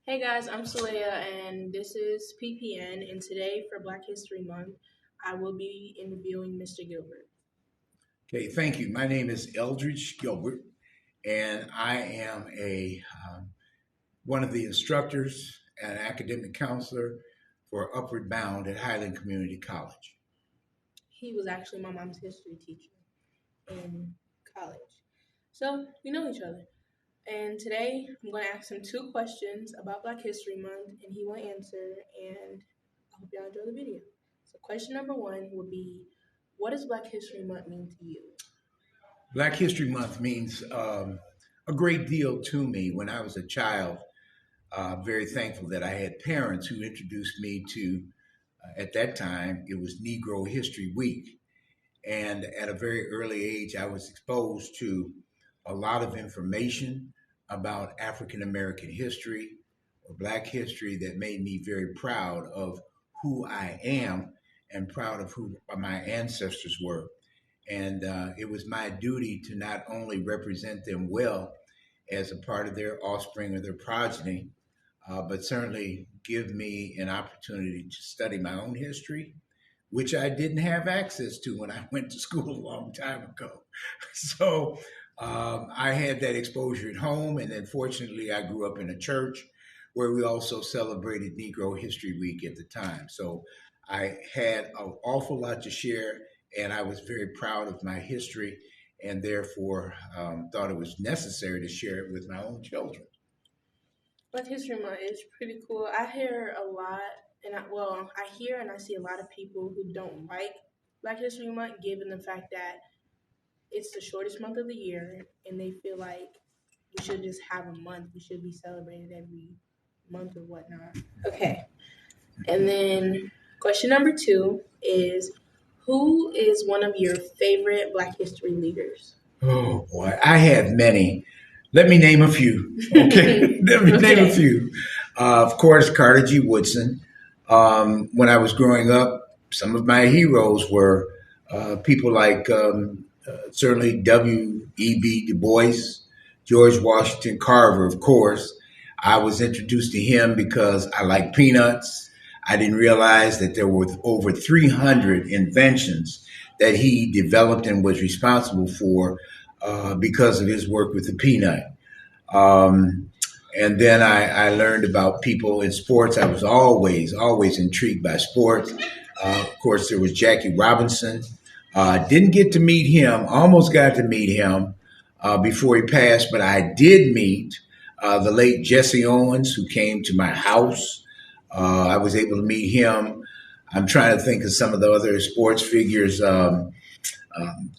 Hey guys, I'm Saleya and this is PPN. And today for Black History Month, I will be interviewing Mr. Gilbert. Okay, thank you. My name is Eldridge Gilbert, and I am a one of the instructors and academic counselor for Upward Bound at Highland Community College. He was actually my mom's history teacher in college. So we know each other. And today I'm going to ask him two questions about Black History Month and he will answer. And I hope y'all enjoy the video. So, question number one would be, what does Black History Month mean to you? Black History Month means a great deal to me. When I was a child, very thankful that I had parents who introduced me to, at that time, it was Negro History Week. And at a very early age, I was exposed to a lot of information about African American history or Black history that made me very proud of who I am and proud of who my ancestors were. And it was my duty to not only represent them well as a part of their offspring or their progeny, but certainly give me an opportunity to study my own history, which I didn't have access to when I went to school a long time ago. So I had that exposure at home. And then fortunately, I grew up in a church where we also celebrated Negro History Week at the time. So I had an awful lot to share, and I was very proud of my history and therefore thought it was necessary to share it with my own children. Black History Month is pretty cool. I hear a lot, I hear and I see a lot of people who don't like Black History Month, given the fact that it's the shortest month of the year, and they feel like we should just have a month. We should be celebrated every month or whatnot. Okay, and then question number two is, who is one of your favorite Black History leaders? Oh boy, I have many. Let me name a few. Okay, let me name a Okay. few. Of course, Carter G. Woodson. When I was growing up, some of my heroes were people like certainly W.E.B. Du Bois, George Washington Carver, of course. I was introduced to him because I like peanuts. I didn't realize that there were over 300 inventions that he developed and was responsible for because of his work with the peanut. Um, and then I learned about people in sports. I was always intrigued by sports. Of course, there was Jackie Robinson. Didn't get to meet him, almost got to meet him before he passed, but I did meet the late Jesse Owens, who came to my house. I was able to meet him. I'm trying to think of some of the other sports figures.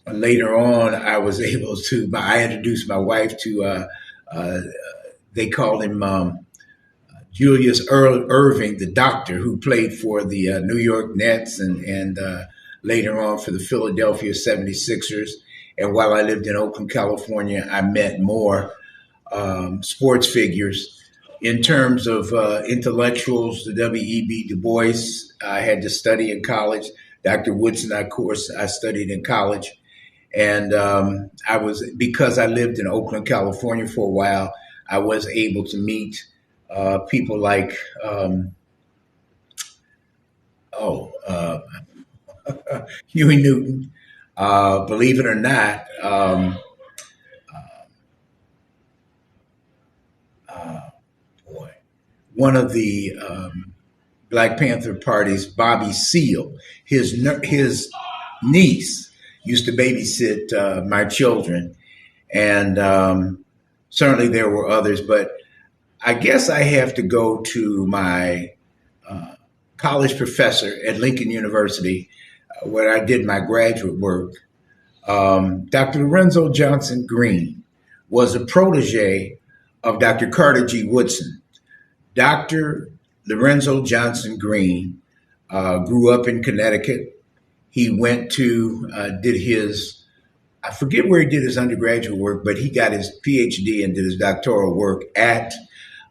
Later on, I was able to, I introduced my wife to, they called him Julius Irving, the doctor who played for the New York Nets and later on for the Philadelphia 76ers. And while I lived in Oakland, California, I met more sports figures. In terms of intellectuals, the W.E.B. Du Bois, I had to study in college. Dr. Woodson, of course, I studied in college. And I was, because I lived in Oakland, California for a while, I was able to meet people like, oh, uh, Huey Newton. Believe it or not, uh, boy, one of the Black Panther Party's Bobby Seale, his niece used to babysit my children, and certainly there were others, but I guess I have to go to my college professor at Lincoln University, where I did my graduate work. Dr. Lorenzo Johnson Green was a protege of Dr. Carter G. Woodson. Dr. Lorenzo Johnson Green grew up in Connecticut. He went to, did his, I forget where he did his undergraduate work, but he got his PhD and did his doctoral work at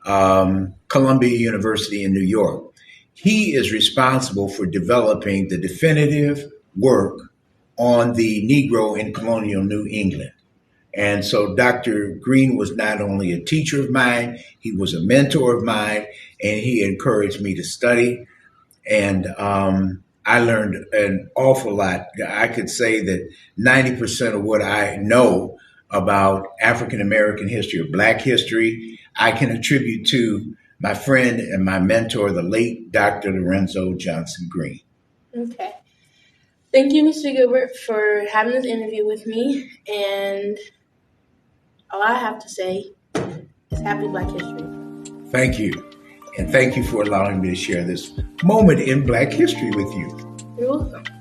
Columbia University in New York. He is responsible for developing the definitive work on the Negro in colonial New England. And so Dr. Green was not only a teacher of mine, he was a mentor of mine, and he encouraged me to study. And I learned an awful lot. I could say that 90% of what I know about African American history or Black history, I can attribute to my friend and my mentor, the late Dr. Lorenzo Johnson Green. Okay. Thank you, Mr. Gilbert, for having this interview with me. And all I have to say is happy Black History. Thank you. And thank you for allowing me to share this moment in Black history with you. You're welcome.